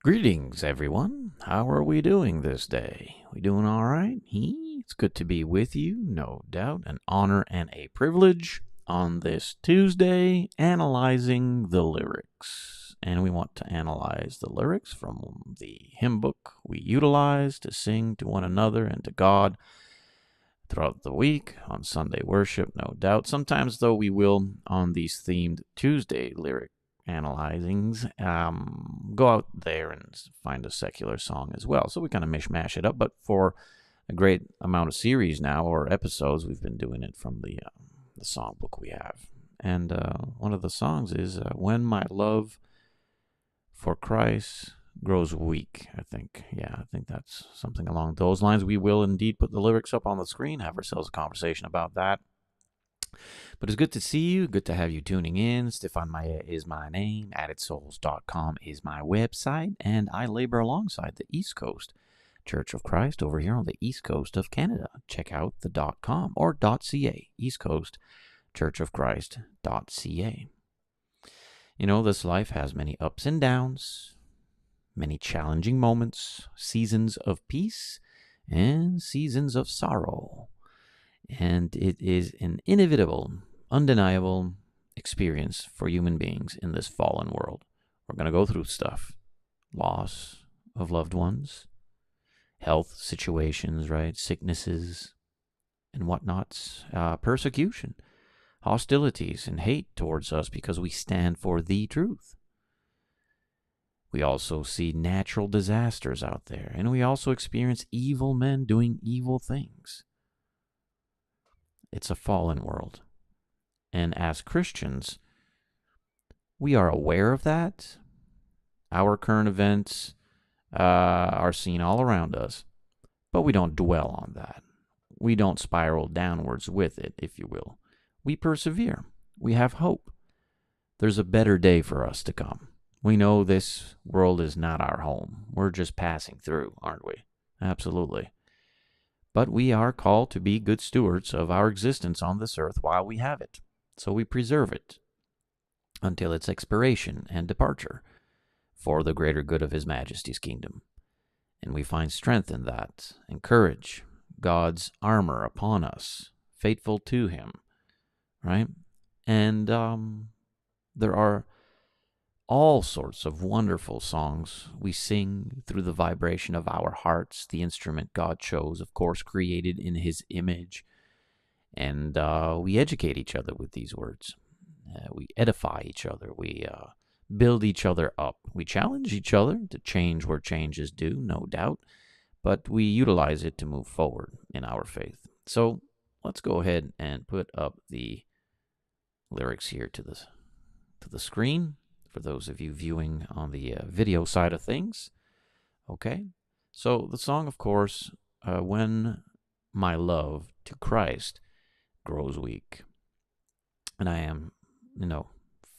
Greetings, everyone. How are we doing this day? We doing all right? It's good to be with you, no doubt. An honor and a privilege on this Tuesday, analyzing the lyrics. And we want to analyze the lyrics from the hymn book we utilize to sing to one another and to God throughout the week on Sunday worship, no doubt. Sometimes, though, we will, on these themed Tuesday lyric analyzings, go out there and find a secular song as well. So we kind of mishmash it up. But for a great amount of series now, or episodes, we've been doing it from the songbook we have. And one of the songs is When My Love for Christ Grows Weak, I think. Yeah, I think that's something along those lines. We will indeed put the lyrics up on the screen, have ourselves a conversation about that. But it's good to see you. Good to have you tuning in. Stefan Maya is my name. AddedSouls.com is my website. And I labor alongside the East Coast Church of Christ over here on the East Coast of Canada. Check out the .com or .ca. East Coast Church of Christ.ca. You know, this life has many ups and downs, many challenging moments, seasons of peace, and seasons of sorrow. And it is an inevitable, undeniable experience for human beings in this fallen world. We're going to go through stuff. Loss of loved ones, health situations, right? Sicknesses and whatnots, persecution, hostilities, and hate towards us because we stand for the truth. We also see natural disasters out there, and we also experience evil men doing evil things. It's a fallen world. And as Christians, we are aware of that. Our current events are seen all around us, but we don't dwell on that. We don't spiral downwards with it, if you will. We persevere. We have hope. There's a better day for us to come. We know this world is not our home. We're just passing through, aren't we? Absolutely. But we are called to be good stewards of our existence on this earth while we have it. So we preserve it until its expiration and departure for the greater good of His Majesty's kingdom. And we find strength in that and courage, God's armor upon us, faithful to Him, right? And there are all sorts of wonderful songs we sing through the vibration of our hearts, the instrument God chose, of course, created in His image. And we educate each other with these words. We edify each other. We build each other up. We challenge each other to change where change is due, no doubt. But we utilize it to move forward in our faith. So let's go ahead and put up the lyrics here to the screen. For those of you viewing on the video side of things. Okay, so the song, of course, When My Love to Christ Grows Weak. And I am,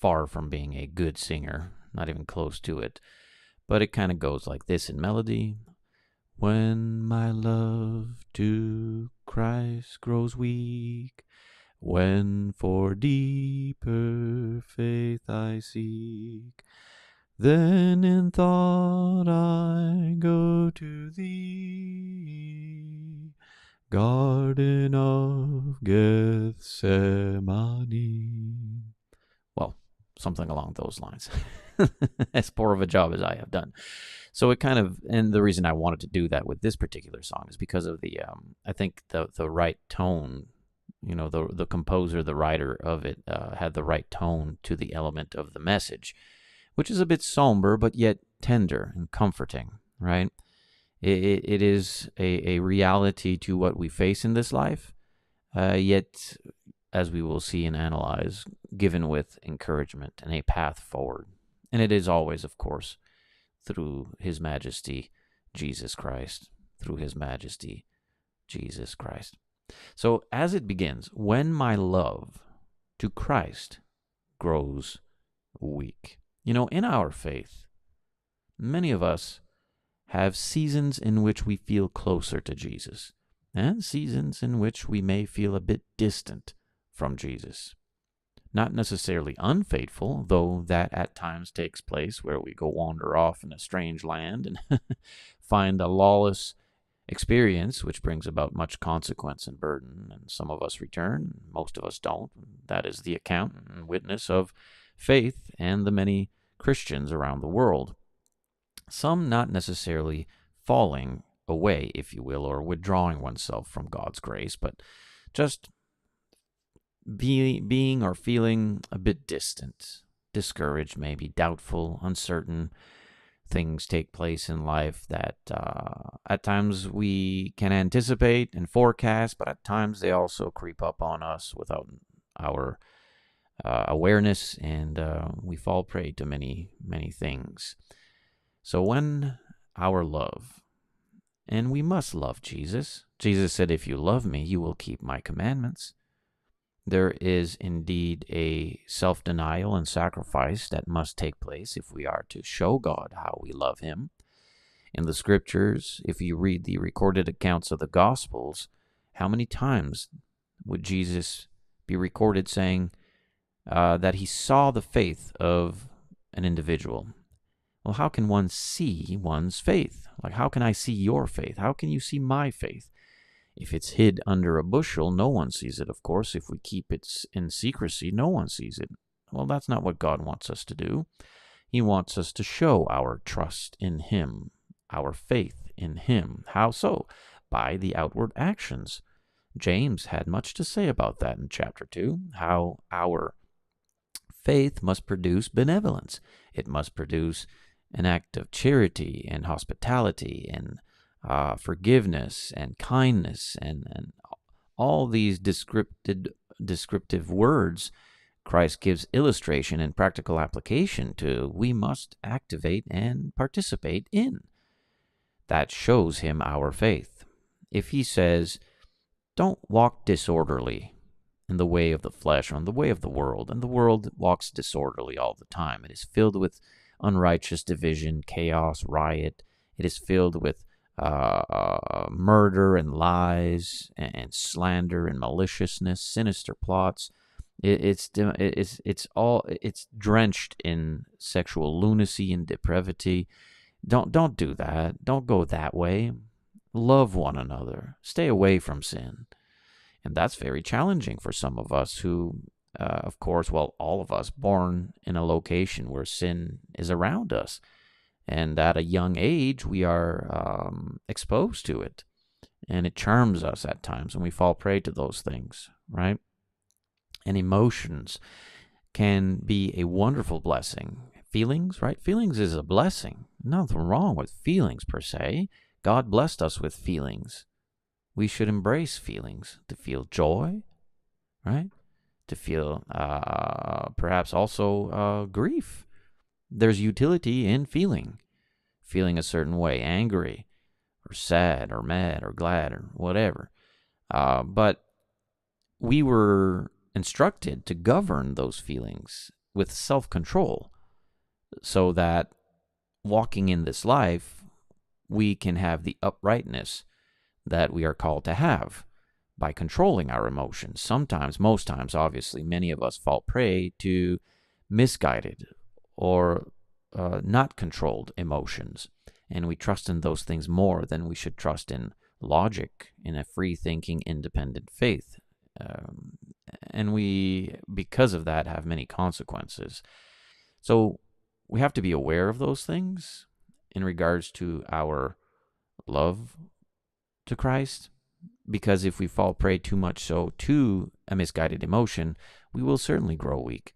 far from being a good singer, not even close to it. But it kind of goes like this in melody. When my love to Christ grows weak, when for deeper faith I seek, then in thought I go to Thee, Garden of Gethsemane. Well, something along those lines. As poor of a job as I have done. So it kind of, and the reason I wanted to do that with this particular song is because of the, I think the right tone. The composer, the writer of it, had the right tone to the element of the message, which is a bit somber, but yet tender and comforting, right? It is a reality to what we face in this life, yet, as we will see and analyze, given with encouragement and a path forward. And it is always, of course, through His Majesty, Jesus Christ, through His Majesty, Jesus Christ. So as it begins, when my love to Christ grows weak. In our faith, many of us have seasons in which we feel closer to Jesus and seasons in which we may feel a bit distant from Jesus. Not necessarily unfaithful, though that at times takes place where we go wander off in a strange land and find a lawless experience, which brings about much consequence and burden. And some of us return, most of us don't. That is the account and witness of faith and the many Christians around the world. Some not necessarily falling away, if you will, or withdrawing oneself from God's grace, but just being or feeling a bit distant, discouraged, maybe doubtful, uncertain. Things take place in life that at times we can anticipate and forecast, but at times they also creep up on us without our awareness, and we fall prey to many, many things. So when our love, and we must love Jesus. Jesus said, if you love me, you will keep my commandments. There is indeed a self-denial and sacrifice that must take place if we are to show God how we love him. In the scriptures, if you read the recorded accounts of the Gospels, how many times would Jesus be recorded saying that he saw the faith of an individual? Well, how can one see one's faith? Like, how can I see your faith? How can you see my faith? If it's hid under a bushel, no one sees it, of course. If we keep it in secrecy, no one sees it. Well, that's not what God wants us to do. He wants us to show our trust in him, our faith in him. How so? By the outward actions. James had much to say about that in chapter 2, how our faith must produce benevolence. It must produce an act of charity and hospitality and forgiveness and kindness and all these descriptive words Christ gives illustration and practical application to, we must activate and participate in. That shows him our faith. If he says, don't walk disorderly in the way of the flesh or in the way of the world, and the world walks disorderly all the time. It is filled with unrighteous division, chaos, riot. It is filled with murder and lies and slander and maliciousness, sinister plots. It's drenched in sexual lunacy and depravity. Don't do that. Don't go that way. Love one another. Stay away from sin. And that's very challenging for some of us who, of course, well, all of us born in a location where sin is around us. And at a young age, we are exposed to it. And it charms us at times, and we fall prey to those things, right? And emotions can be a wonderful blessing. Feelings, right? Feelings is a blessing. Nothing wrong with feelings per se. God blessed us with feelings. We should embrace feelings, to feel joy, right? To feel perhaps also grief. There's utility in feeling a certain way, angry or sad or mad or glad or whatever. But we were instructed to govern those feelings with self-control so that walking in this life, we can have the uprightness that we are called to have by controlling our emotions. Sometimes, most times, obviously, many of us fall prey to misguided or not controlled emotions, and we trust in those things more than we should trust in logic, in a free-thinking, independent faith. And we, because of that, have many consequences. So we have to be aware of those things in regards to our love to Christ, because if we fall prey too much so to a misguided emotion, we will certainly grow weak.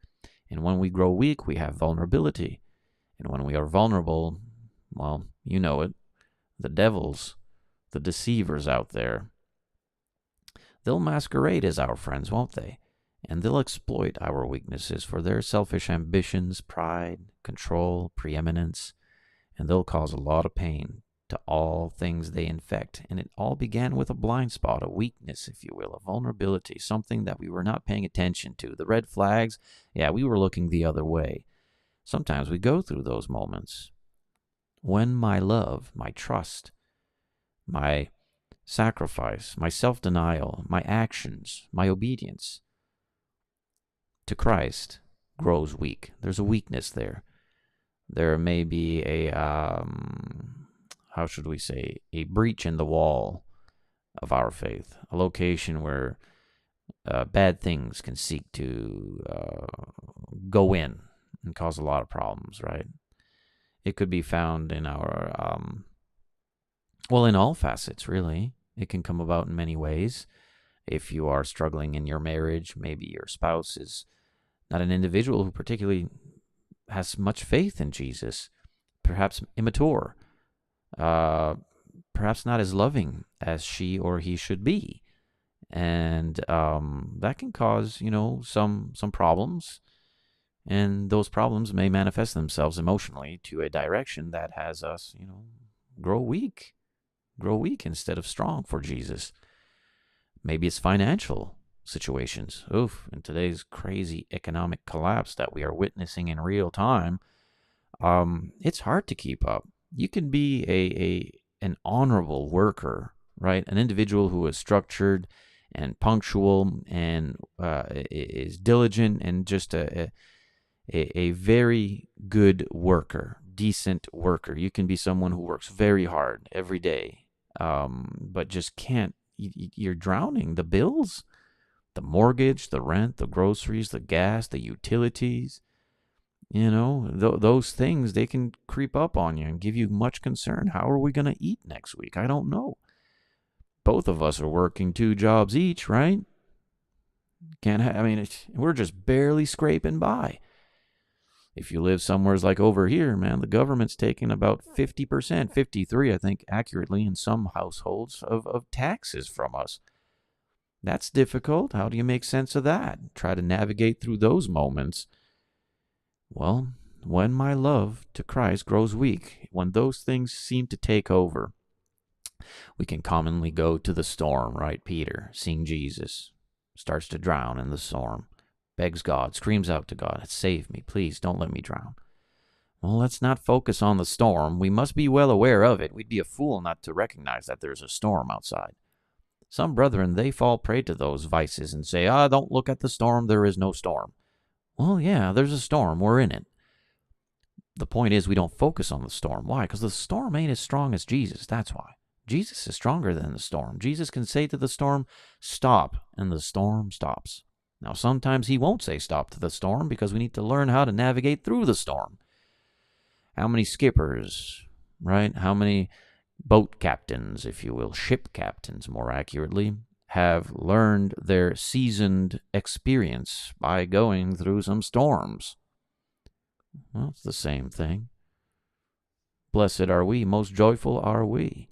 And when we grow weak, we have vulnerability. And when we are vulnerable, well, you know it, the devils, the deceivers out there, they'll masquerade as our friends, won't they? And they'll exploit our weaknesses for their selfish ambitions, pride, control, preeminence, and they'll cause a lot of pain to all things they infect. And it all began with a blind spot, a weakness, if you will, a vulnerability, something that we were not paying attention to. The red flags, yeah, we were looking the other way. Sometimes we go through those moments. When my love, my trust, my sacrifice, my self-denial, my actions, my obedience to Christ grows weak. There's a weakness there. There may be how should we say, a breach in the wall of our faith, a location where bad things can seek to go in and cause a lot of problems, right? It could be found in our, in all facets, really. It can come about in many ways. If you are struggling in your marriage, maybe your spouse is not an individual who particularly has much faith in Jesus, perhaps immature, perhaps not as loving as she or he should be. And that can cause, some problems. And those problems may manifest themselves emotionally to a direction that has us, grow weak instead of strong for Jesus. Maybe it's financial situations. In today's crazy economic collapse that we are witnessing in real time, it's hard to keep up. You can be an honorable worker, right? An individual who is structured and punctual and is diligent and just a very good worker, decent worker. You can be someone who works very hard every day, but just can't. You're drowning. The bills, the mortgage, the rent, the groceries, the gas, the utilities, those things, they can creep up on you and give you much concern. How are we going to eat next week? I don't know. Both of us are working 2 jobs each, right? We're just barely scraping by. If you live somewhere like over here, man, the government's taking about 50%, 53, I think, accurately in some households of taxes from us. That's difficult. How do you make sense of that? Try to navigate through those moments. Well, when my love to Christ grows weak, when those things seem to take over, we can commonly go to the storm, right? Peter, seeing Jesus, starts to drown in the storm, begs God, screams out to God, save me, please, don't let me drown. Well, let's not focus on the storm. We must be well aware of it. We'd be a fool not to recognize that there's a storm outside. Some brethren, they fall prey to those vices and say, don't look at the storm, there is no storm. Well, yeah, there's a storm, we're in it. The point is we don't focus on the storm. Why? Because the storm ain't as strong as Jesus, that's why. Jesus is stronger than the storm. Jesus can say to the storm, stop, and the storm stops. Now, sometimes he won't say stop to the storm because we need to learn how to navigate through the storm. How many skippers, right? How many boat captains, if you will, ship captains more accurately, have learned their seasoned experience by going through some storms? Well, it's the same thing. Blessed are we, most joyful are we,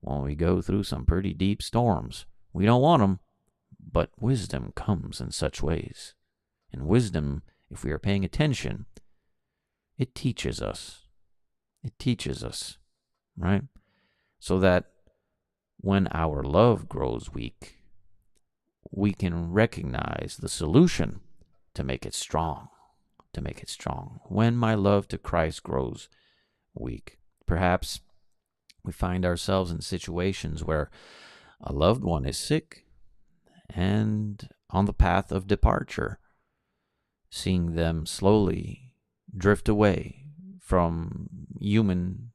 when we go through some pretty deep storms. We don't want them, but wisdom comes in such ways. And wisdom, if we are paying attention, it teaches us. It teaches us, right? So that when our love grows weak, we can recognize the solution to make it strong, When my love to Christ grows weak, perhaps we find ourselves in situations where a loved one is sick and on the path of departure, seeing them slowly drift away from human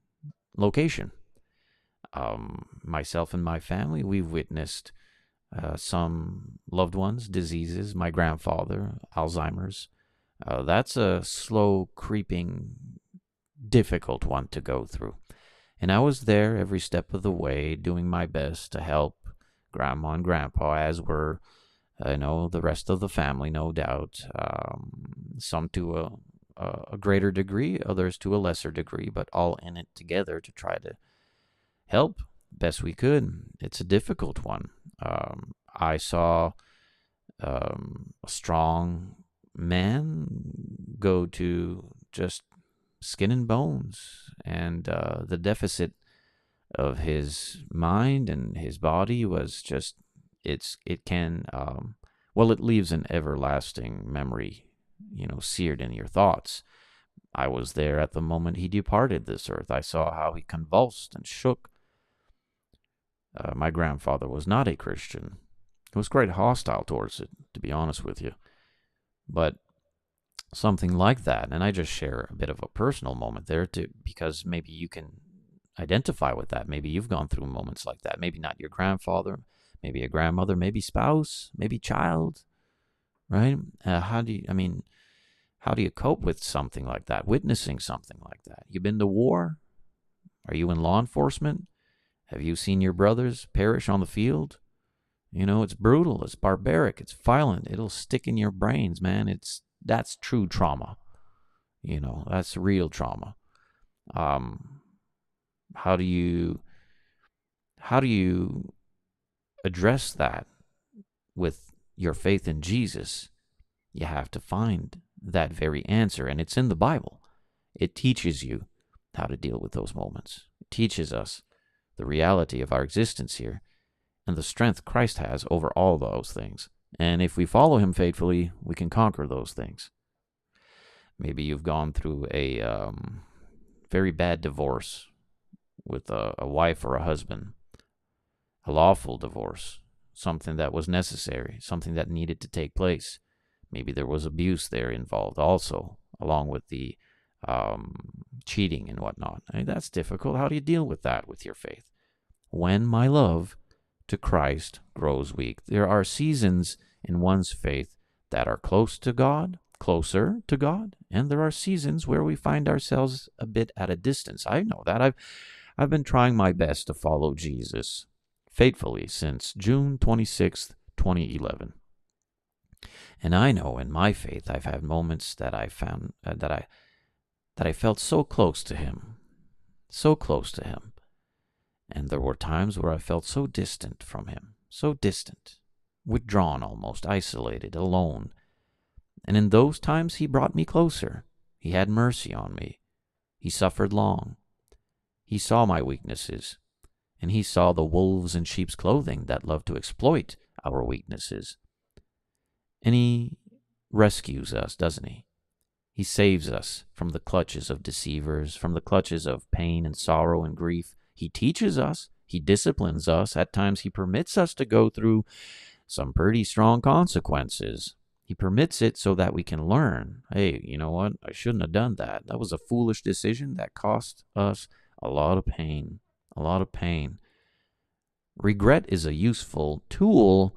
location. Myself and my family, we've witnessed some loved ones, diseases. My grandfather, Alzheimer's. That's a slow, creeping, difficult one to go through. And I was there every step of the way, doing my best to help Grandma and Grandpa, as were, the rest of the family, no doubt. Some to a greater degree, others to a lesser degree, but all in it together to try to help best we could. It's a difficult one. I saw a strong man go to just skin and bones, and the deficit of his mind and his body was just, it leaves an everlasting memory, seared in your thoughts. I was there at the moment he departed this earth. I saw how he convulsed and shook. My grandfather was not a Christian. He was quite hostile towards it, to be honest with you. But something like that, and I just share a bit of a personal moment there because maybe you can identify with that. Maybe you've gone through moments like that. Maybe not your grandfather, maybe a grandmother, maybe spouse, maybe child, right? How do you cope with something like that, witnessing something like that? You been to war? Are you in law enforcement? Have you seen your brothers perish on the field? It's brutal, it's barbaric, it's violent. It'll stick in your brains, man. That's true trauma. That's real trauma. Um, how do you how do you address that with your faith in Jesus? You have to find that very answer, and it's in the Bible. It teaches you how to deal with those moments. It teaches us the reality of our existence here and the strength Christ has over all those things. And if we follow him faithfully, we can conquer those things. Maybe you've gone through a very bad divorce with a wife or a husband, a lawful divorce, something that was necessary, something that needed to take place. Maybe there was abuse there involved also, along with the cheating and whatnot. That's difficult. How do you deal with that with your faith? When my love to Christ grows weak. There are seasons in one's faith that are closer to God, and there are seasons where we find ourselves a bit at a distance. I know that. I've been trying my best to follow Jesus faithfully since June 26th, 2011. And I know in my faith I've had moments that I found that I felt so close to him. So close to him. And there were times where I felt so distant from him, so distant, withdrawn almost, isolated, alone. And in those times he brought me closer. He had mercy on me. He suffered long. He saw my weaknesses, and he saw the wolves in sheep's clothing that love to exploit our weaknesses. And he rescues us, doesn't he? He saves us from the clutches of deceivers, from the clutches of pain and sorrow and grief. He teaches us. He disciplines us. At times he permits us to go through some pretty strong consequences. He permits it so that we can learn. Hey, you know what? I shouldn't have done that. That was a foolish decision that cost us a lot of pain. A lot of pain. Regret is a useful tool,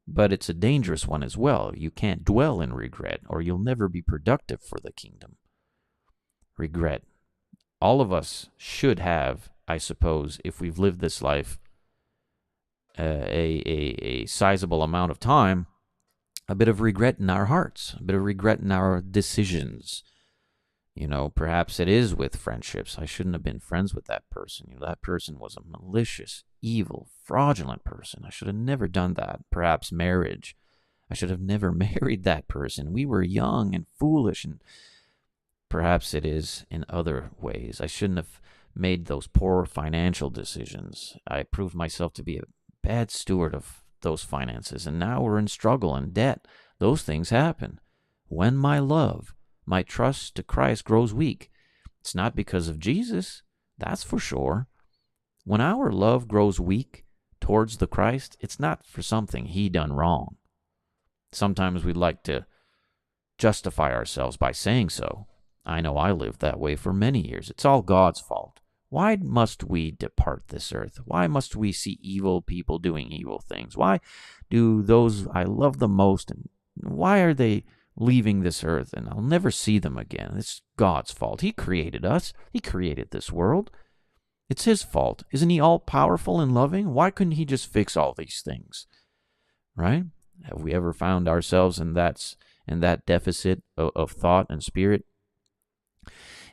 but it's a dangerous one as well. You can't dwell in regret, or you'll never be productive for the kingdom. Regret. All of us should have, I suppose, if we've lived this life a sizable amount of time, a bit of regret in our hearts, a bit of regret in our decisions. Perhaps it is with friendships. I shouldn't have been friends with that person. That person was a malicious, evil, fraudulent person. I should have never done that. Perhaps marriage. I should have never married that person. We were young and foolish, and perhaps it is in other ways. I shouldn't have made those poor financial decisions. I proved myself to be a bad steward of those finances, and now we're in struggle and debt. Those things happen. When my love, my trust to Christ grows weak, it's not because of Jesus, that's for sure. When our love grows weak towards the Christ, it's not for something he done wrong. Sometimes we'd like to justify ourselves by saying so. I know I lived that way for many years. It's all God's fault. Why must we depart this earth? Why must we see evil people doing evil things? Why do those I love the most, and why are they leaving this earth and I'll never see them again? It's God's fault. He created us. He created this world. It's his fault. Isn't he all powerful and loving? Why couldn't he just fix all these things? Right? Have we ever found ourselves in that deficit of thought and spirit?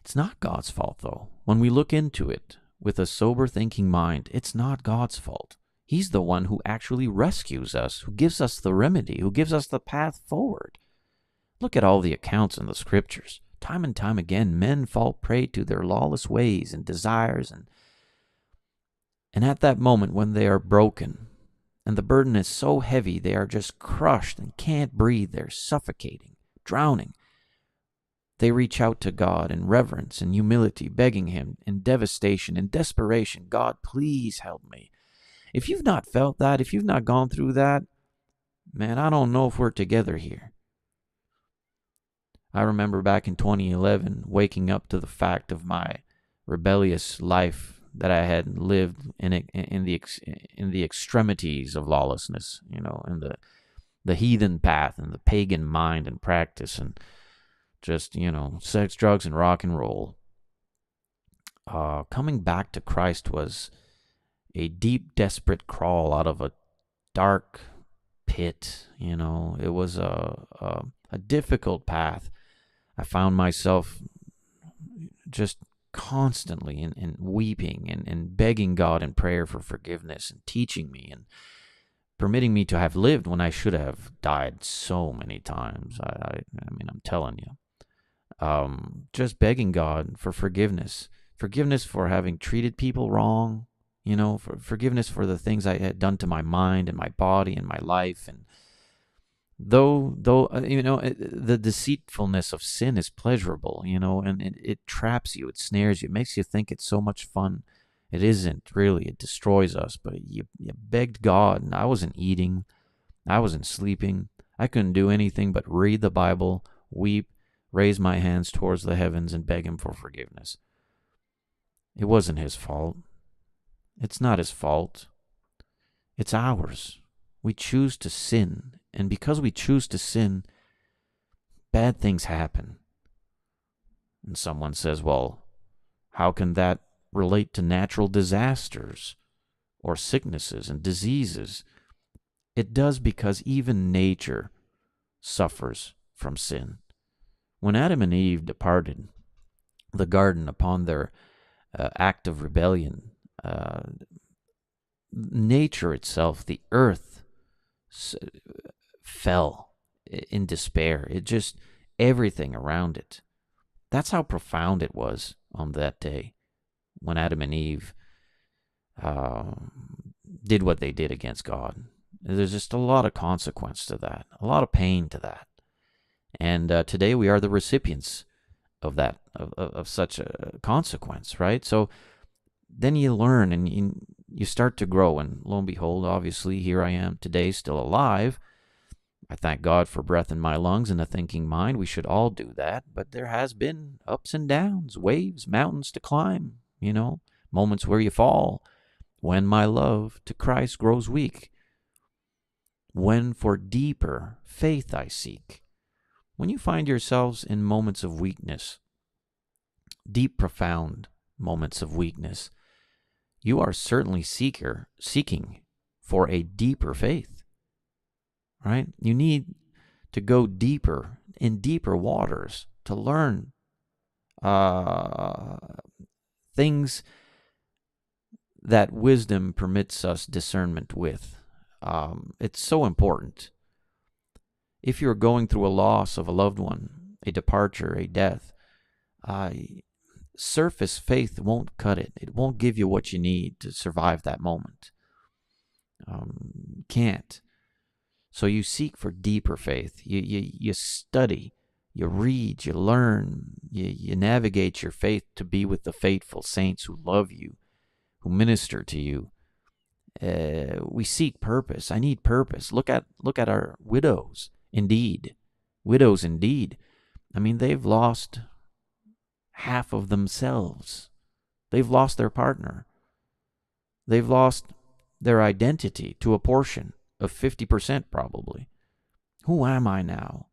It's not God's fault, though. When we look into it with a sober thinking mind, it's not God's fault. He's the one who actually rescues us, who gives us the remedy, who gives us the path forward. Look at all the accounts in the scriptures. Time and time again, men fall prey to their lawless ways and desires, and at that moment when they are broken, and the burden is so heavy they are just crushed and can't breathe, they're suffocating, drowning, they reach out to God in reverence and humility, begging him in devastation and desperation, God, please help me. If you've not felt that, if you've not gone through that, man, I don't know if we're together here. I remember back in 2011 waking up to the fact of my rebellious life that I had lived in the extremities of lawlessness, in the heathen path and the pagan mind and practice, and just, sex, drugs, and rock and roll. Coming back to Christ was a deep, desperate crawl out of a dark pit. It was a difficult path. I found myself just constantly in weeping and begging God in prayer for forgiveness, and teaching me and permitting me to have lived when I should have died so many times. I mean, I'm telling you. Just begging God for forgiveness. Forgiveness for having treated people wrong, for forgiveness for the things I had done to my mind and my body and my life. And though the deceitfulness of sin is pleasurable, and it traps you, it snares you, it makes you think it's so much fun. It isn't really. It destroys us. But you begged God, and I wasn't eating, I wasn't sleeping, I couldn't do anything but read the Bible, weep, raise my hands towards the heavens, and beg Him for forgiveness. It wasn't His fault. It's not His fault. It's ours. We choose to sin. And because we choose to sin, bad things happen. And someone says, well, how can that relate to natural disasters or sicknesses and diseases? It does, because even nature suffers from sin. When Adam and Eve departed the garden upon their act of rebellion, nature itself, the earth, fell in despair. It just, everything around it. That's how profound it was on that day when Adam and Eve did what they did against God. There's just a lot of consequence to that, a lot of pain to that. And today we are the recipients of that, of such a consequence, right? So then you learn and you start to grow, and lo and behold, obviously, here I am today, still alive. I thank God for breath in my lungs and a thinking mind. We should all do that, but there has been ups and downs, waves, mountains to climb, moments where you fall, when my love to Christ grows weak, when for deeper faith I seek. When you find yourselves in moments of weakness, deep, profound moments of weakness, you are certainly seeking for a deeper faith, right? You need to go deeper, in deeper waters, to learn things that wisdom permits us discernment with. It's so important. If you're going through a loss of a loved one, a departure, a death, surface faith won't cut it. It won't give you what you need to survive that moment. Can't. So you seek for deeper faith. You study, you read, you learn, you navigate your faith to be with the faithful saints who love you, who minister to you. We seek purpose. I need purpose. Look at our widows. Widows indeed. I mean, they've lost half of themselves. They've lost their partner. They've lost their identity to a portion of 50% probably. Who am I now?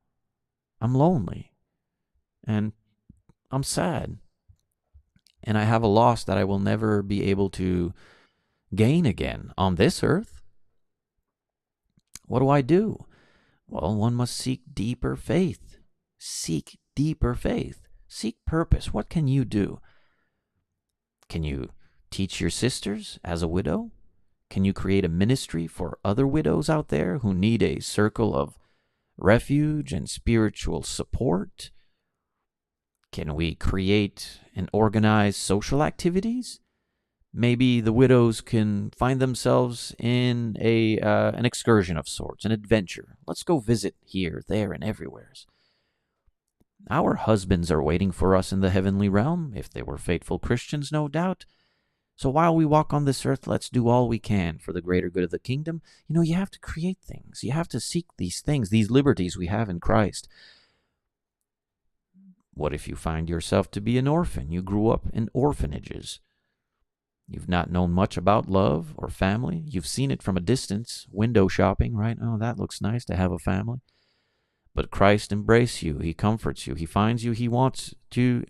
I'm lonely. And I'm sad. And I have a loss that I will never be able to gain again on this earth. What do I do? Well, one must seek deeper faith. Seek deeper faith. Seek purpose. What can you do? Can you teach your sisters as a widow? Can you create a ministry for other widows out there who need a circle of refuge and spiritual support? Can we create and organize social activities? Maybe the widows can find themselves in an excursion of sorts, an adventure. Let's go visit here, there, and everywhere. Our husbands are waiting for us in the heavenly realm, if they were faithful Christians, no doubt. So while we walk on this earth, let's do all we can for the greater good of the kingdom. You have to create things. You have to seek these things, these liberties we have in Christ. What if you find yourself to be an orphan? You grew up in orphanages. You've not known much about love or family. You've seen it from a distance, window shopping, right? Oh, that looks nice to have a family. But Christ embraces you. He comforts you. He finds you. He wants to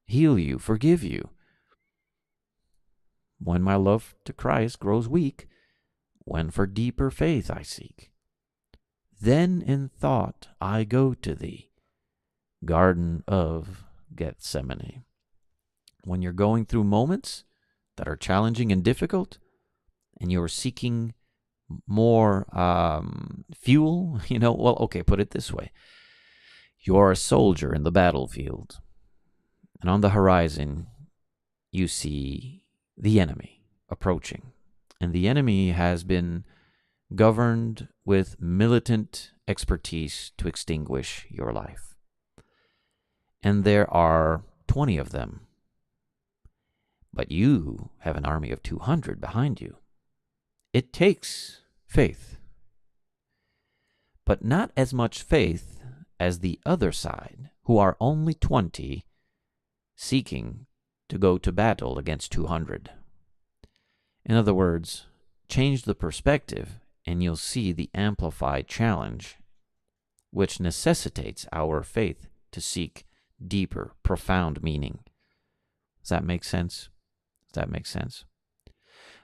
heal you, forgive you. When my love to Christ grows weak, when for deeper faith I seek, then in thought I go to thee, Garden of Gethsemane. When you're going through moments that are challenging and difficult, and you're seeking more fuel, put it this way. You're a soldier in the battlefield, and on the horizon, you see the enemy approaching. And the enemy has been governed with militant expertise to extinguish your life. And there are 20 of them. But you have an army of 200 behind you. It takes faith. But not as much faith as the other side, who are only 20, seeking to go to battle against 200. In other words, change the perspective and you'll see the amplified challenge, which necessitates our faith to seek deeper, profound meaning. Does that make sense?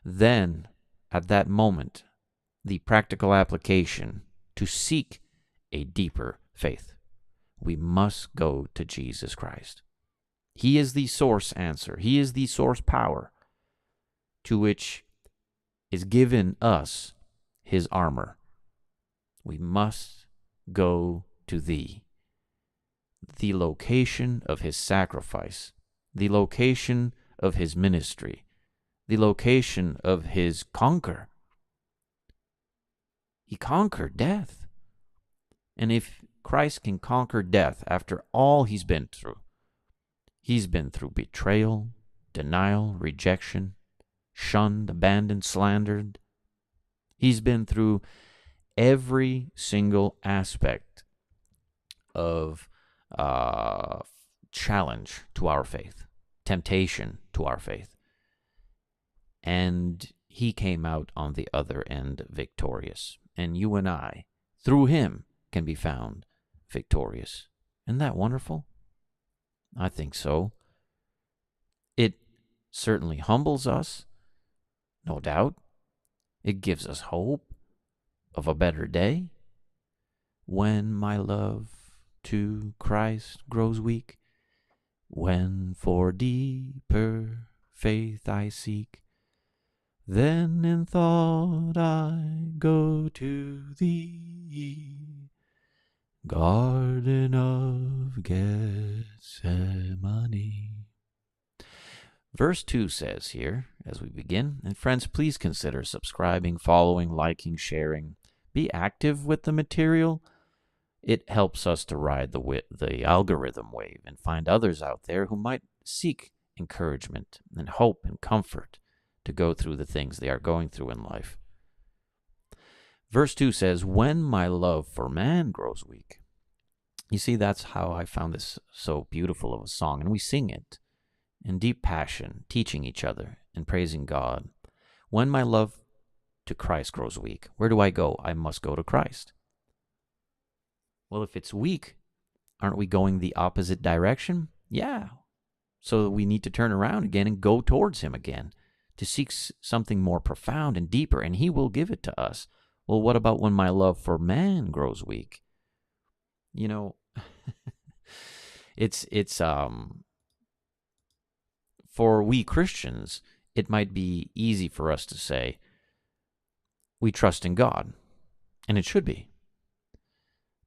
Then, at that moment, the practical application to seek a deeper faith. We must go to Jesus Christ. He is the source answer. He is the source power to which is given us his armor. We must go to thee, the location of his sacrifice, the location of his ministry, the location of his conquer. He conquered death. And if Christ can conquer death after all he's been through betrayal, denial, rejection, shunned, abandoned, slandered. He's been through every single aspect of challenge to our faith, temptation to our faith. And he came out on the other end victorious. And you and I, through him, can be found victorious. Isn't that wonderful? I think so. It certainly humbles us, no doubt. It gives us hope of a better day. When my love to Christ grows weak, when for deeper faith I seek, then in thought I go to thee, Garden of Gethsemane. Verse 2 says here, as we begin, and friends, please consider subscribing, following, liking, sharing. Be active with the material. It helps us to ride the algorithm wave and find others out there who might seek encouragement and hope and comfort to go through the things they are going through in life. Verse 2 says, when my love for man grows weak. You see, that's how I found this so beautiful of a song, and we sing it in deep passion, teaching each other and praising God. When my love to Christ grows weak, where do I go? I must go to Christ. Well, if it's weak, aren't we going the opposite direction? Yeah. So we need to turn around again and go towards him again to seek something more profound and deeper, and he will give it to us. Well, what about when my love for man grows weak? You know, it's for we Christians, it might be easy for us to say we trust in God, and it should be.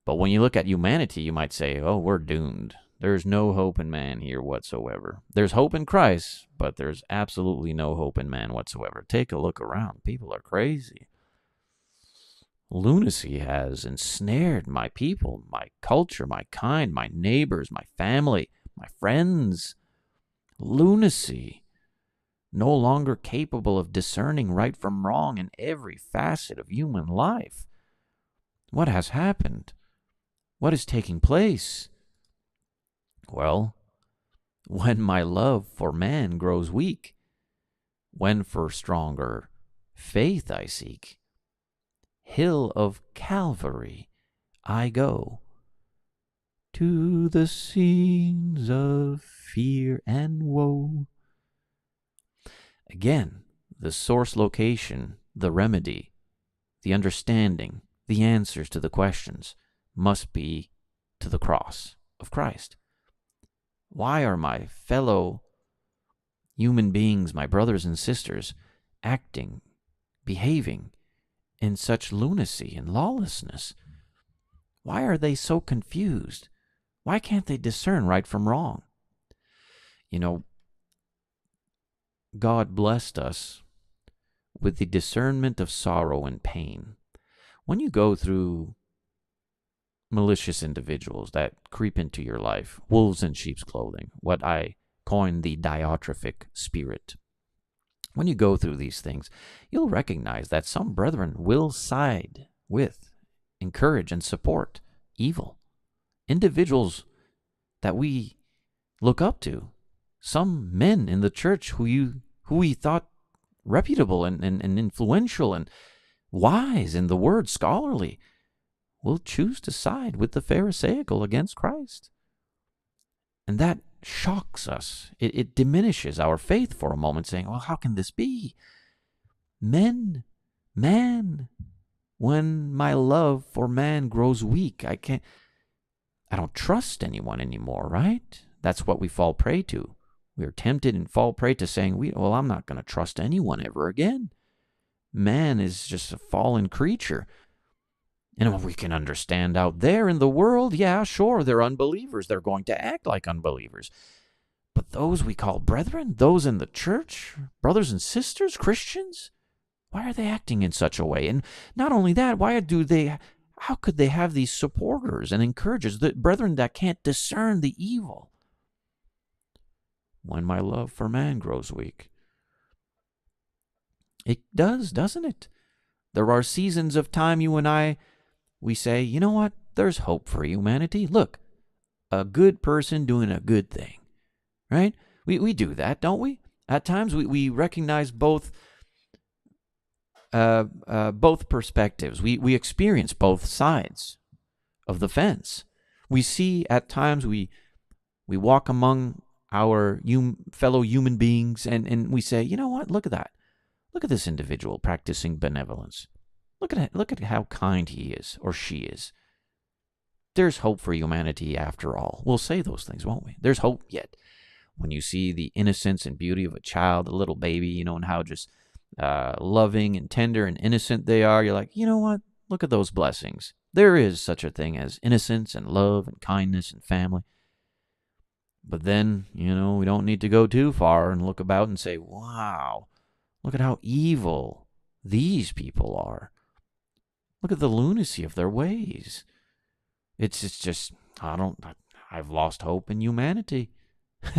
But when you look at humanity, you might say, oh, we're doomed. There's no hope in man here whatsoever. There's hope in Christ, but there's absolutely no hope in man whatsoever. Take a look around. People are crazy. Lunacy has ensnared my people, my culture, my kind, my neighbors, my family, my friends. Lunacy, no longer capable of discerning right from wrong in every facet of human life. What has happened? What is taking place? Well, when my love for man grows weak, when for stronger faith I seek, hill of Calvary I go, to the scenes of fear and woe. Again, the source location, the remedy, the understanding, the answers to the questions must be to the cross of Christ. Why are my fellow human beings, my brothers and sisters, acting, behaving in such lunacy and lawlessness? Why are they so confused? Why can't they discern right from wrong? You know, God blessed us with the discernment of sorrow and pain. When you go through malicious individuals that creep into your life, wolves in sheep's clothing, what I coin the diatrophic spirit. When you go through these things, you'll recognize that some brethren will side with, encourage, and support evil. Individuals that we look up to, some men in the church who we thought reputable and influential and wise in the word, scholarly, will choose to side with the Pharisaical against Christ. And that shocks us. It diminishes our faith for a moment, saying, well, how can this be? Man, when my love for man grows weak, I don't trust anyone anymore, right? That's what we fall prey to. We are tempted and fall prey to saying, I'm not going to trust anyone ever again. Man is just a fallen creature. And we can understand out there in the world, yeah, sure, they're unbelievers. They're going to act like unbelievers. But those we call brethren, those in the church, brothers and sisters, Christians, why are they acting in such a way? And not only that, how could they have these supporters and encouragers, the brethren that can't discern the evil? When my love for man grows weak. It does, doesn't it? There are seasons of time you and I, we say, you know what? There's hope for humanity. Look, a good person doing a good thing, right? We do that, don't we? At times we recognize both perspectives. We experience both sides of the fence. We see at times we walk among our fellow human beings and we say, you know what? Look at that. Look at this individual practicing benevolence. Look at how kind he is or she is. There's hope for humanity after all. We'll say those things, won't we? There's hope yet. When you see the innocence and beauty of a child, a little baby, and how just loving and tender and innocent they are, you're like, you know what? Look at those blessings. There is such a thing as innocence and love and kindness and family. But then, we don't need to go too far and look about and say, wow, look at how evil these people are. Look at the lunacy of their ways. It's just, I've lost hope in humanity.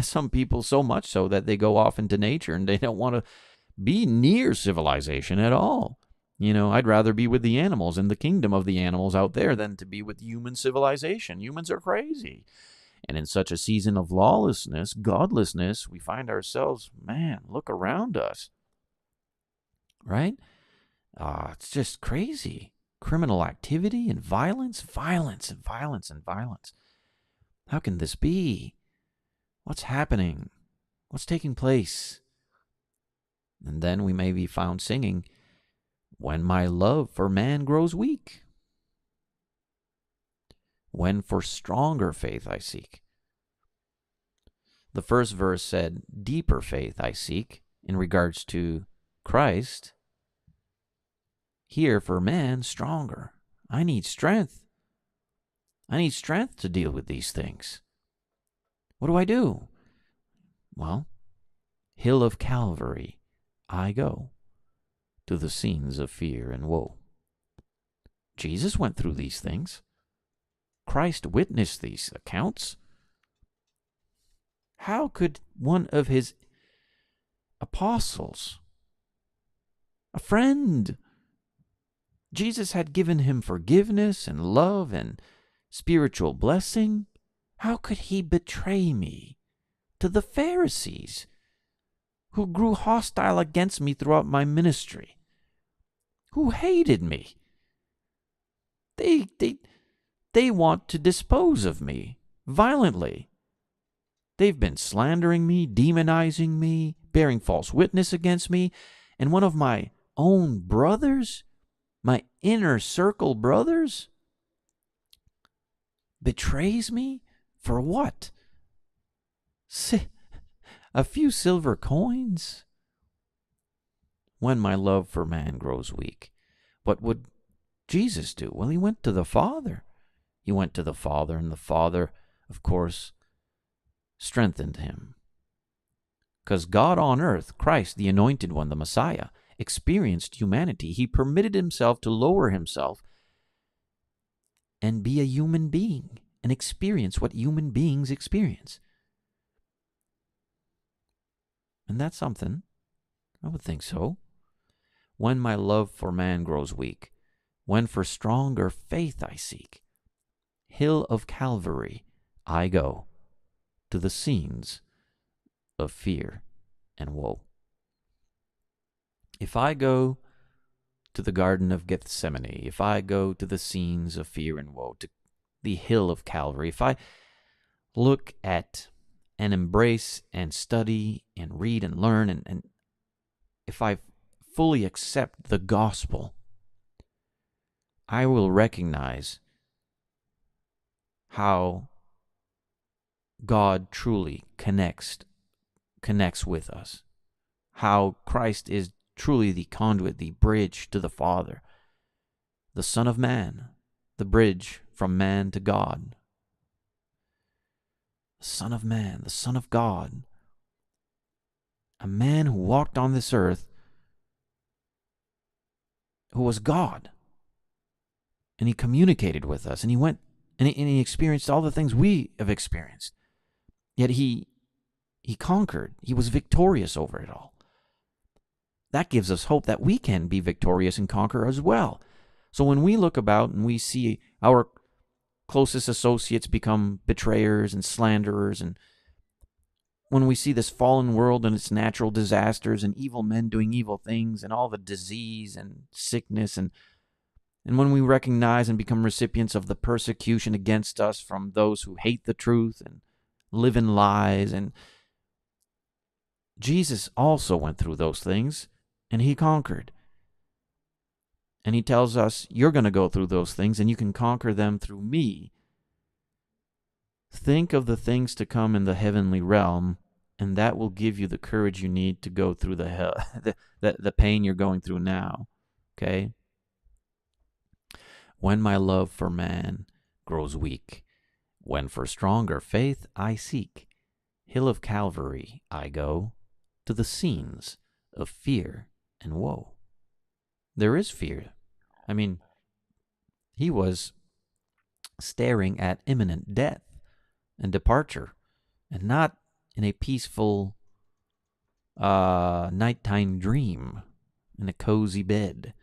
Some people so much so that they go off into nature and they don't want to be near civilization at all. I'd rather be with the animals in the kingdom of the animals out there than to be with human civilization. Humans are crazy. And in such a season of lawlessness, godlessness, we find ourselves, man, look around us. Right? It's just crazy. Criminal activity and violence. How can this be? What's happening? What's taking place? And then we may be found singing, when my love for man grows weak, when for stronger faith I seek. The first verse said, deeper faith I seek in regards to Christ. Here for man, stronger. I need strength. I need strength to deal with these things. What do I do? Well, hill of Calvary, I go to the scenes of fear and woe. Jesus went through these things. Christ witnessed these accounts. How could one of his apostles, a friend, Jesus had given him forgiveness and love and spiritual blessing, How could he betray me to the Pharisees, who grew hostile against me throughout my ministry, who hated me? They want to dispose of me violently. They've been slandering me, demonizing me, bearing false witness against me, and one of my own brothers, my inner circle brothers, betrays me for what? A few silver coins? When my love for man grows weak, what would Jesus do? Well, he went to the Father. He went to the Father, and the Father, of course, strengthened him. Because God on earth, Christ, the Anointed One, the Messiah, experienced humanity. He permitted himself to lower himself and be a human being and experience what human beings experience. And that's something. I would think so. When my love for man grows weak, when for stronger faith I seek, hill of Calvary I go, to the scenes of fear and woe. If I go to the Garden of Gethsemane, if I go to the scenes of fear and woe, to the hill of Calvary, if I look at and embrace and study and read and learn, and if I fully accept the gospel, I will recognize how God truly connects with us, how Christ is truly the conduit, the bridge to the Father, the Son of Man, the bridge from man to God, the Son of Man, the Son of God, a man who walked on this earth, who was God, and he communicated with us, and he went and he experienced all the things we have experienced, yet he conquered. He was victorious over it all. That gives us hope that we can be victorious and conquer as well. So when we look about and we see our closest associates become betrayers and slanderers, and when we see this fallen world and its natural disasters and evil men doing evil things and all the disease and sickness, and when we recognize and become recipients of the persecution against us from those who hate the truth and live in lies, and Jesus also went through those things, and he conquered. And he tells us, you're going to go through those things, and you can conquer them through me. Think of the things to come in the heavenly realm, and that will give you the courage you need to go through the hell, the pain you're going through now. Okay? When my love for man grows weak, when for stronger faith I seek, hill of Calvary I go, to the scenes of fear and woe. There is fear. I mean, he was staring at imminent death and departure, and not in a peaceful nighttime dream in a cozy bed.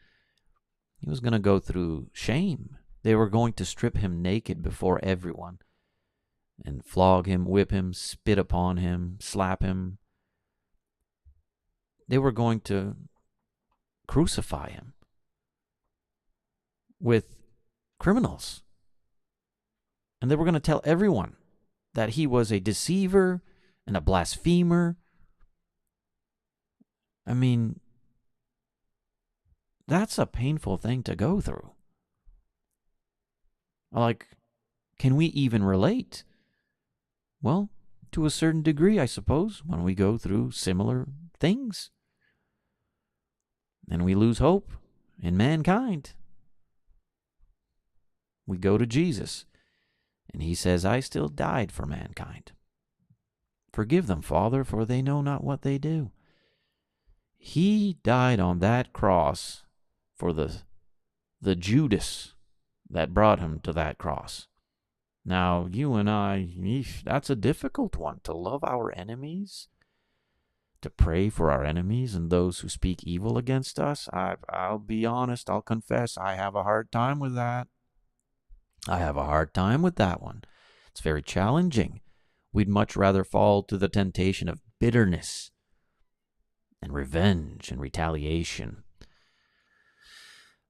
He was going to go through shame. They were going to strip him naked before everyone and flog him, whip him, spit upon him, slap him. They were going to crucify him with criminals. And they were going to tell everyone that he was a deceiver and a blasphemer. I mean, that's a painful thing to go through. Like, can we even relate? Well, to a certain degree, I suppose, when we go through similar things. And we lose hope in mankind. We go to Jesus, and he says, I still died for mankind. Forgive them, Father, for they know not what they do. He died on that cross for the Judas that brought him to that cross. Now, you and I, that's a difficult one, to love our enemies, to pray for our enemies and those who speak evil against us. I'll be honest, I'll confess, I have a hard time with that. I have a hard time with that one. It's very challenging. We'd much rather fall to the temptation of bitterness and revenge and retaliation.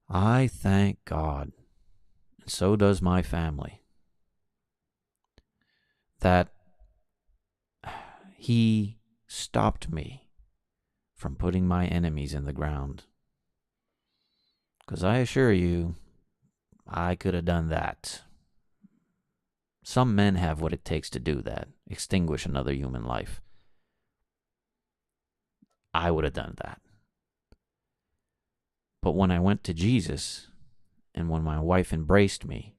I thank God, and so does my family, that He stopped me from putting my enemies in the ground. Because I assure you, I could have done that. Some men have what it takes to do that, extinguish another human life. I would have done that. But when I went to Jesus, and when my wife embraced me,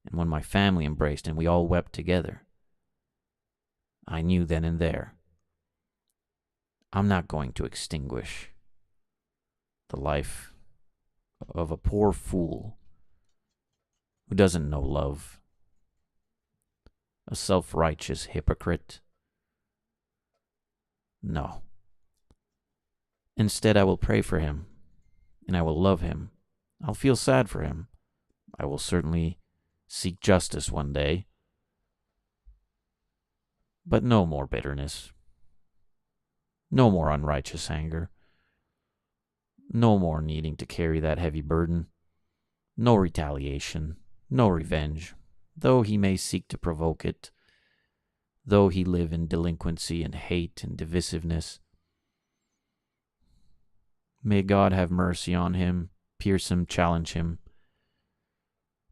and when my family embraced, and we all wept together, I knew then and there, I'm not going to extinguish the life of a poor fool who doesn't know love, a self-righteous hypocrite. No. Instead, I will pray for him, and I will love him. I'll feel sad for him. I will certainly seek justice one day. But no more bitterness. No more unrighteous anger. No more needing to carry that heavy burden. No retaliation. No revenge, though he may seek to provoke it. Though he live in delinquency and hate and divisiveness. May God have mercy on him, pierce him, challenge him,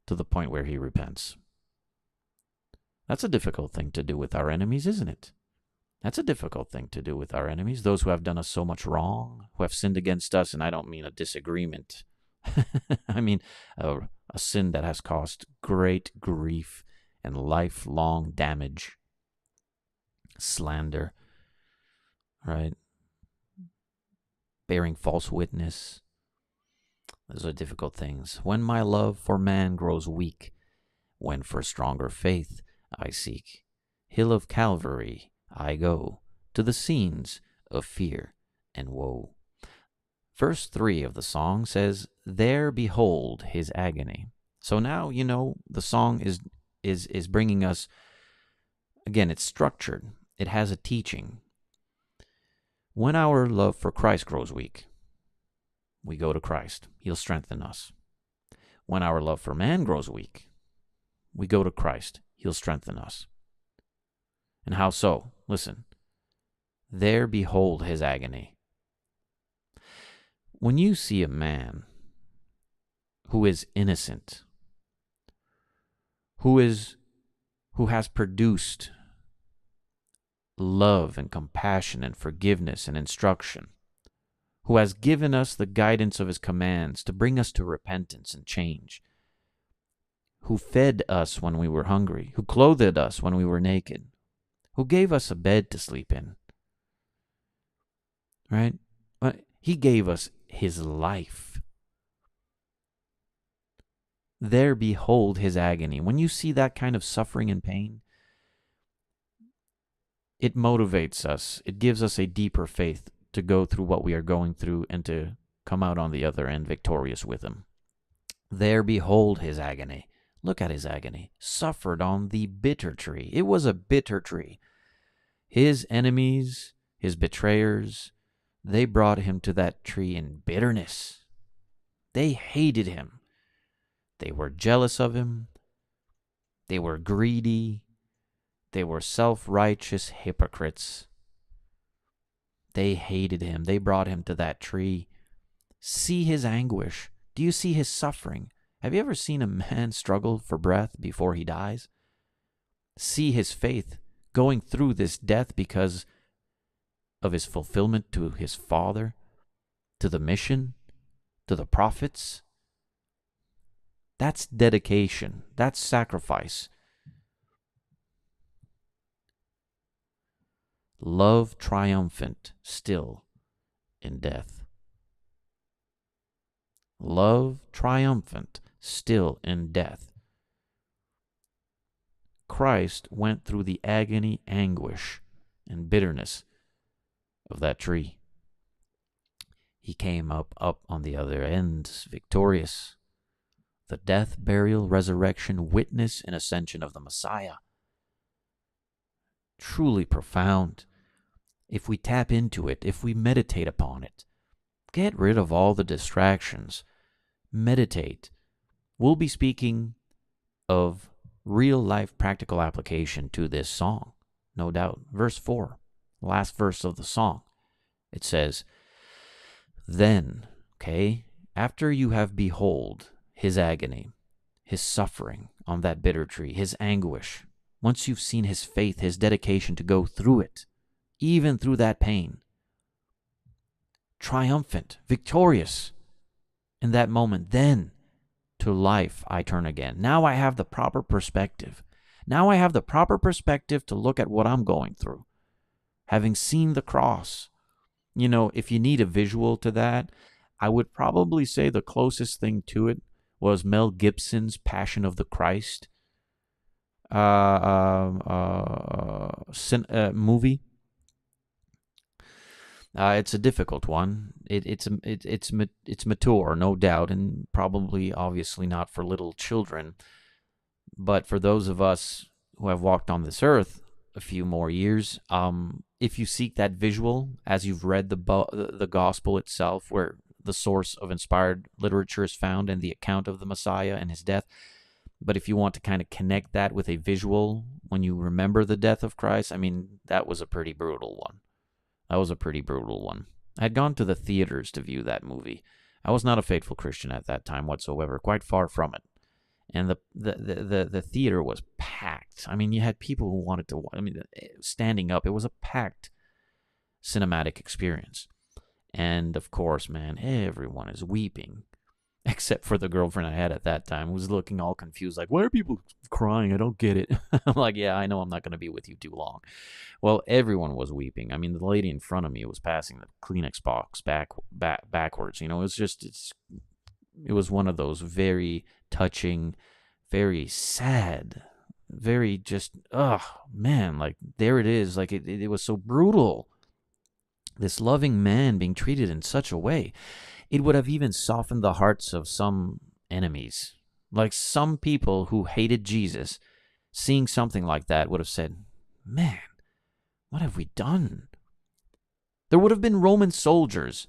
to the point where he repents. That's a difficult thing to do with our enemies, isn't it? That's a difficult thing to do with our enemies, those who have done us so much wrong, who have sinned against us, and I don't mean a disagreement. I mean a sin that has caused great grief and lifelong damage, slander, right? Bearing false witness. Those are difficult things. When my love for man grows weak, when for stronger faith I seek, hill of Calvary I go, to the scenes of fear and woe. Verse 3 of the song says, there behold his agony. So now, the song is bringing us, again, it's structured. It has a teaching. When our love for Christ grows weak, we go to Christ. He'll strengthen us. When our love for man grows weak, we go to Christ. He'll strengthen us. And how so? Listen. There behold his agony. When you see a man who is innocent, who has produced love and compassion and forgiveness and instruction, who has given us the guidance of his commands to bring us to repentance and change, who fed us when we were hungry, who clothed us when we were naked, who gave us a bed to sleep in, right? He gave us his life. There behold his agony. When you see that kind of suffering and pain, it motivates us. It gives us a deeper faith to go through what we are going through and to come out on the other end victorious with him. There behold his agony. Look at his agony. Suffered on the bitter tree. It was a bitter tree. His enemies, his betrayers, they brought him to that tree in bitterness. They hated him. They were jealous of him. They were greedy. They were self-righteous hypocrites. They hated him. They brought him to that tree. See his anguish. Do you see his suffering? Have you ever seen a man struggle for breath before he dies? See his faith going through this death because of his fulfillment to his Father, to the mission, to the prophets. That's dedication. That's sacrifice. Love triumphant still in death. Love triumphant still in death. Christ went through the agony, anguish, and bitterness of that tree. He came up on the other end, victorious. The death, burial, resurrection, witness, and ascension of the Messiah. truly profound. If we tap into it, if we meditate upon it, get rid of all the distractions, meditate. We'll be speaking of real life practical application to this song, no doubt. Verse 4, last verse of the song, it says, then, okay, after you have behold his agony, his suffering on that bitter tree, his anguish, once you've seen his faith, his dedication to go through it, even through that pain, triumphant, victorious in that moment, then to life I turn again. Now I have the proper perspective. Now I have the proper perspective to look at what I'm going through. Having seen the cross, if you need a visual to that, I would probably say the closest thing to it was Mel Gibson's Passion of the Christ movie. It's a difficult one. It's mature, no doubt, and probably obviously not for little children. But for those of us who have walked on this earth a few more years, if you seek that visual as you've read the gospel itself, where the source of inspired literature is found in the account of the Messiah and his death, but if you want to kind of connect that with a visual when you remember the death of Christ, I mean, that was a pretty brutal one. I had gone to the theaters to view that movie. I was not a faithful Christian at that time whatsoever, quite far from it. And the theater was packed. I mean, you had people who wanted to, standing up. It was a packed cinematic experience. And of course, man, everyone is weeping, except for the girlfriend I had at that time, who was looking all confused, like, why are people crying? I don't get it. I'm like, yeah, I know I'm not going to be with you too long. Well, everyone was weeping. I mean, the lady in front of me was passing the Kleenex box backwards. It was one of those very touching, very sad, very just, man, like, there it is. Like, it was so brutal. This loving man being treated in such a way. It would have even softened the hearts of some enemies. Like, some people who hated Jesus, seeing something like that, would have said, man, what have we done? There would have been Roman soldiers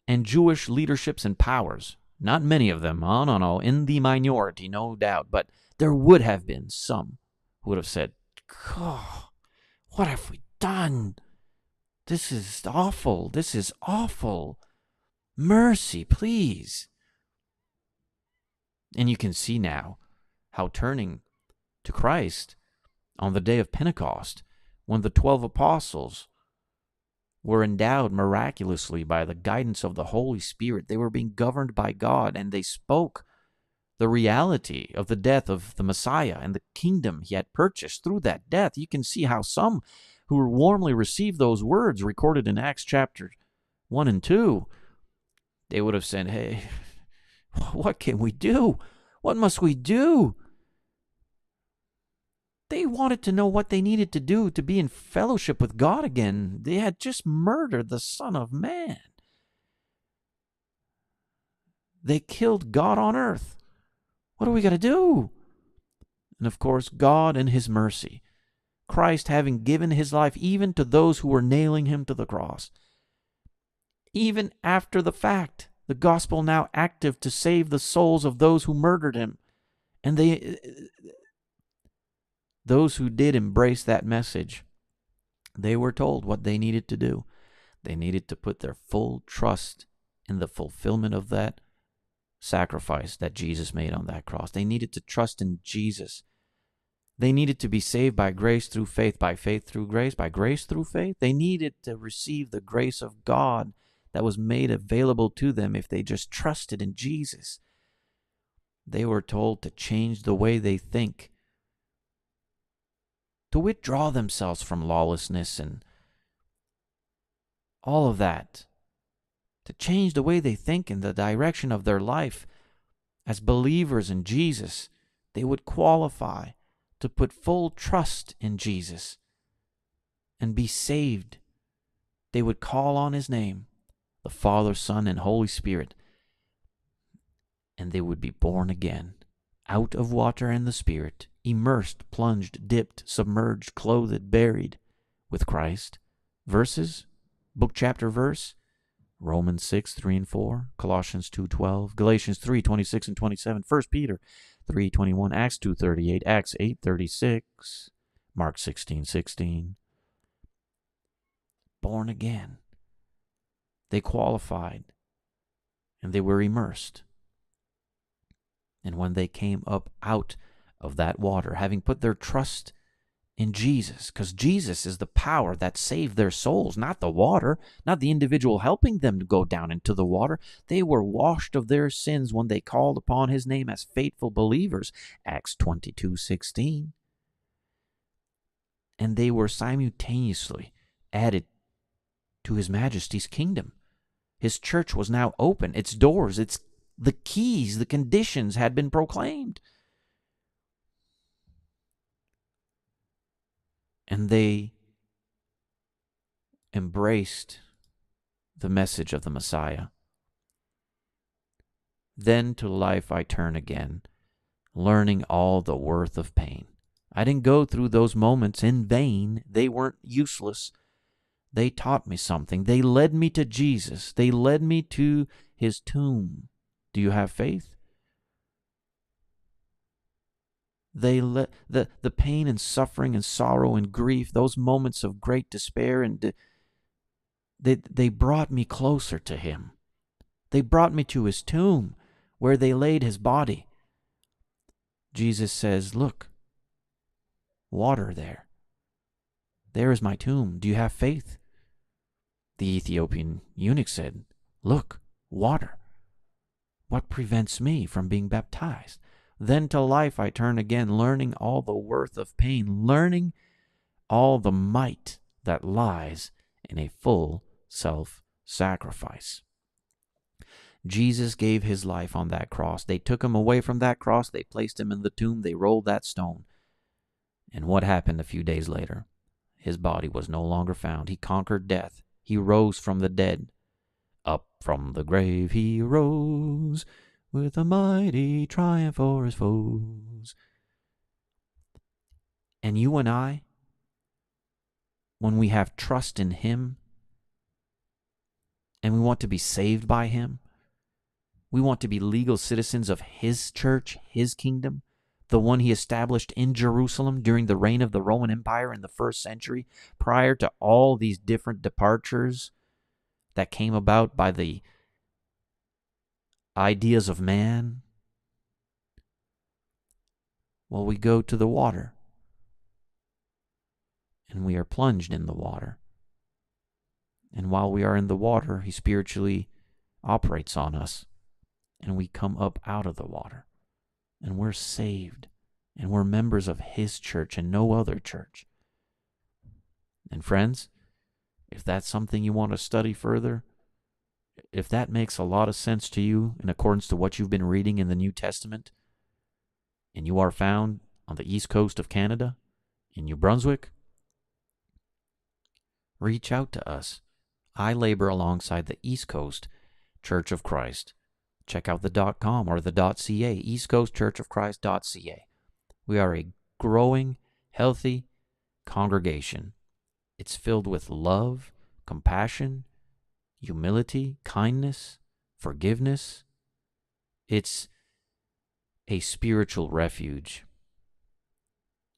and Jewish leaderships and powers. Not many of them, no, in the minority, no doubt. But there would have been some who would have said, God, what have we done? This is awful. This is awful. Mercy, please. And you can see now how turning to Christ on the day of Pentecost, when the 12 apostles were endowed miraculously by the guidance of the Holy Spirit, they were being governed by God, and they spoke the reality of the death of the Messiah and the kingdom he had purchased through that death. You can see how some who warmly received those words recorded in Acts chapter 1 and 2, they would have said, hey, what can we do? What must we do? They wanted to know what they needed to do to be in fellowship with God again. They had just murdered the Son of Man. They killed God on earth. What are we going to do? And of course, God in his mercy, Christ having given his life even to those who were nailing him to the cross. Even after the fact, the gospel now active to save the souls of those who murdered him. And those who did embrace that message, they were told what they needed to do. They needed to put their full trust in the fulfillment of that sacrifice that Jesus made on that cross. They needed to trust in Jesus. They needed to be saved by grace through faith, by faith through grace, by grace through faith. They needed to receive the grace of God that was made available to them if they just trusted in Jesus. They were told to change the way they think, to withdraw themselves from lawlessness and all of that, to change the way they think in the direction of their life. As believers in Jesus, they would qualify to put full trust in Jesus and be saved. They would call on his name, the Father, Son, and Holy Spirit, and they would be born again, out of water and the Spirit, immersed, plunged, dipped, submerged, clothed, buried, with Christ. Verses, book, chapter, verse, Romans 6, 3 and 4, Colossians 2:12, Galatians 3:26 and 27, 1 Peter 3:21, Acts 2:38, Acts 8:36, Mark 16:16. Born again. They qualified, and they were immersed. And when they came up out of that water, having put their trust in Jesus, because Jesus is the power that saved their souls, not the water, not the individual helping them to go down into the water. They were washed of their sins when they called upon his name as faithful believers, Acts 22:16. And they were simultaneously added to his majesty's kingdom. His church was now open. Its doors, the keys, the conditions had been proclaimed. And they embraced the message of the Messiah. Then to life I turn again, learning all the worth of pain. I didn't go through those moments in vain. They weren't useless. They taught me something. They led me to Jesus. They led me to his tomb. Do you have faith? They let the pain and suffering and sorrow and grief, those moments of great despair, and they brought me closer to him. They brought me to his tomb where they laid his body. Jesus says, look, water there. There is my tomb. Do you have faith? The Ethiopian eunuch said, look, water. What prevents me from being baptized? Then to life I turn again, learning all the worth of pain, learning all the might that lies in a full self-sacrifice. Jesus gave his life on that cross. They took him away from that cross. They placed him in the tomb. They rolled that stone. And what happened a few days later? His body was no longer found. He conquered death. He rose from the dead. Up from the grave he rose, with a mighty triumph o'er his foes. And you and I, when we have trust in him, and we want to be saved by him, we want to be legal citizens of his church, his kingdom, the one he established in Jerusalem during the reign of the Roman Empire in the 1st century, prior to all these different departures that came about by the ideas of man. Well, we go to the water, and we are plunged in the water. And while we are in the water, he spiritually operates on us, and we come up out of the water, and we're saved, and we're members of his church and no other church. And friends, if that's something you want to study further, if that makes a lot of sense to you in accordance to what you've been reading in the New Testament, and you are found on the east coast of Canada, in New Brunswick, reach out to us. I labor alongside the East Coast Church of Christ. Check out the .com or the .ca, eastcoastchurchofchrist.ca. We are a growing, healthy congregation. It's filled with love, compassion, humility, kindness, forgiveness. It's a spiritual refuge.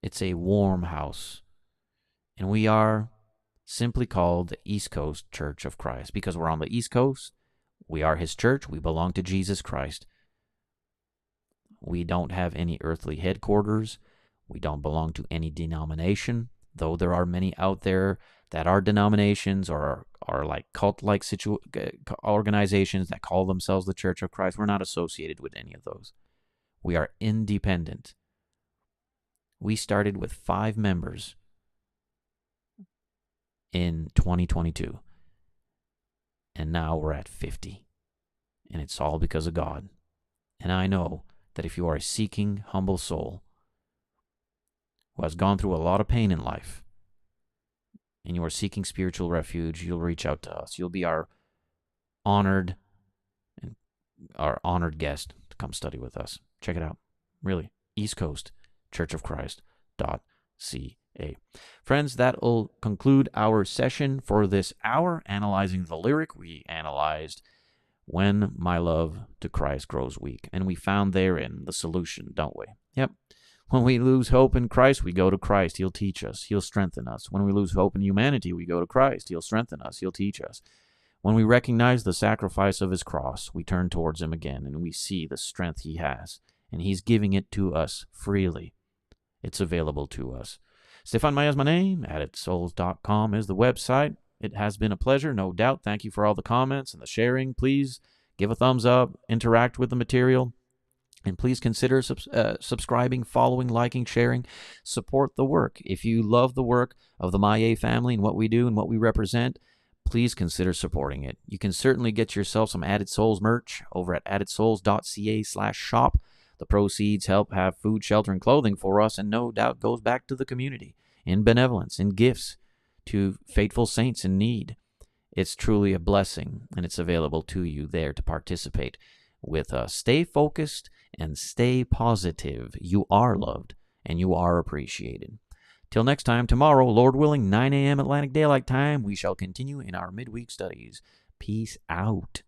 It's a warm house. And we are simply called the East Coast Church of Christ because we're on the East Coast. We are his church. We belong to Jesus Christ. We don't have any earthly headquarters. We don't belong to any denomination, though there are many out there that are denominations or are like cult-like organizations that call themselves the Church of Christ. We're not associated with any of those. We are independent. We started with 5 members in 2022, and now we're at 50, and it's all because of God. And I know that if you are a seeking, humble soul who has gone through a lot of pain in life, and you are seeking spiritual refuge, you'll reach out to us. You'll be our honored guest to come study with us. Check it out. Really, East Coast Church of Christ.ca. Friends, that will conclude our session for this hour, analyzing the lyric. We analyzed when my love to Christ grows weak, and we found therein the solution, don't we? Yep. When we lose hope in Christ, we go to Christ. He'll teach us. He'll strengthen us. When we lose hope in humanity, we go to Christ. He'll strengthen us. He'll teach us. When we recognize the sacrifice of his cross, we turn towards him again, and we see the strength he has, and he's giving it to us freely. It's available to us. Stefan Maya is my name. AddedSouls.com is the website. It has been a pleasure, no doubt. Thank you for all the comments and the sharing. Please give a thumbs up, interact with the material, and please consider subscribing, following, liking, sharing. Support the work. If you love the work of the Maya family and what we do and what we represent, please consider supporting it. You can certainly get yourself some Added Souls merch over at addedsouls.ca/shop. The proceeds help have food, shelter, and clothing for us, and no doubt goes back to the community in benevolence, in gifts to faithful saints in need. It's truly a blessing, and it's available to you there to participate with us. Stay focused and stay positive. You are loved, and you are appreciated. Till next time, tomorrow, Lord willing, 9 a.m. Atlantic Daylight Time, we shall continue in our midweek studies. Peace out.